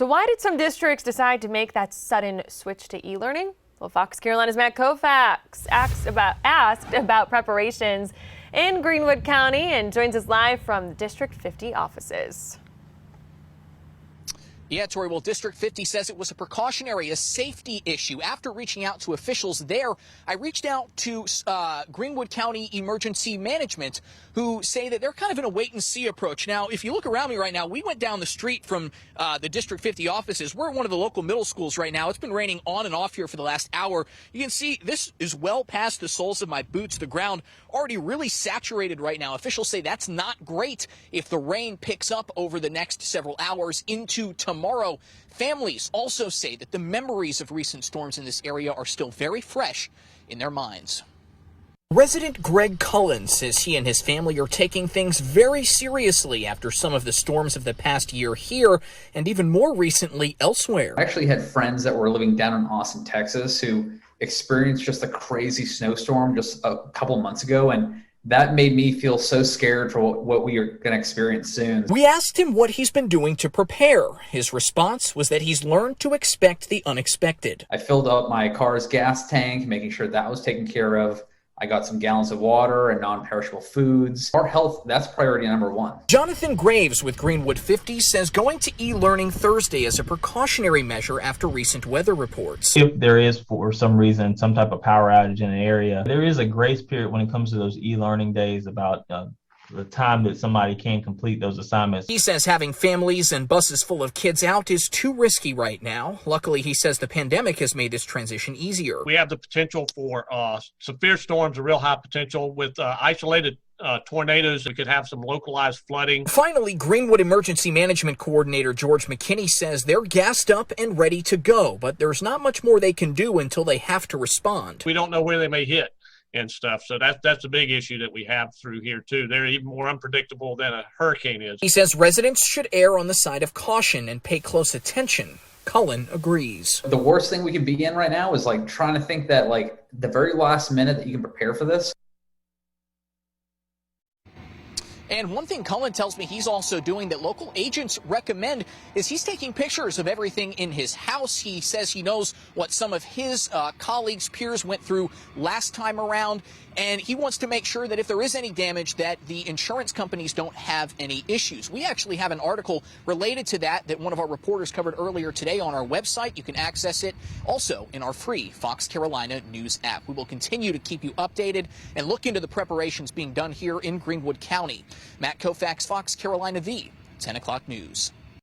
So why did some districts decide to make that sudden switch to e-learning? Well, Fox Carolina's Matt Kaufax asked about preparations in Greenwood County and joins us live from the District 50 offices. Yeah, Tori, well, District 50 says it was a precautionary, a safety issue. After reaching out to officials there, I reached out to Greenwood County Emergency Management, who say that they're kind of in a wait-and-see approach. Now, if you look around me right now, we went down the street from the District 50 offices. We're at one of the local middle schools right now. It's been raining on and off here for the last hour. You can see this is well past the soles of my boots. The ground already really saturated right now. Officials say that's not great if the rain picks up over the next several hours into tomorrow. Families also say that the memories of recent storms in this area are still very fresh in their minds. Resident Greg Cullen says he and his family are taking things very seriously after some of the storms of the past year here and even more recently elsewhere. I actually had friends that were living down in Austin, Texas, who experienced just a crazy snowstorm just a couple months ago, and that made me feel so scared for what we are going to experience soon. We asked him what he's been doing to prepare. His response was that he's learned to expect the unexpected. I filled up my car's gas tank, making sure that was taken care of. I got some gallons of water and non-perishable foods. Our health, that's priority number one. Jonathan Graves with Greenwood 50 says going to e-learning Thursday is a precautionary measure after recent weather reports. If there is, for some reason, some type of power outage in an area, there is a grace period when it comes to those e-learning days about the time that somebody can complete those assignments. He says having families and buses full of kids out is too risky right now. Luckily, he says the pandemic has made this transition easier. We have the potential for severe storms, a real high potential with isolated tornadoes. We could have some localized flooding. Finally, Greenwood Emergency Management Coordinator George McKinney says they're gassed up and ready to go, but there's not much more they can do until they have to respond. We don't know where they may hit and stuff. So that's a big issue that we have through here too. They're even more unpredictable than a hurricane is. He says residents should err on the side of caution and pay close attention. Cullen agrees. The worst thing we could be in right now is like trying to think that like the very last minute that you can prepare for this. And one thing Cullen tells me he's also doing that local agents recommend is he's taking pictures of everything in his house. He says he knows what some of his colleagues, peers went through last time around, and he wants to make sure that if there is any damage that the insurance companies don't have any issues. We actually have an article related to that one of our reporters covered earlier today on our website. You can access it also in our free Fox Carolina News app. We will continue to keep you updated and look into the preparations being done here in Greenwood County. Matt Kaufax, Fox Carolina V, 10 o'clock news.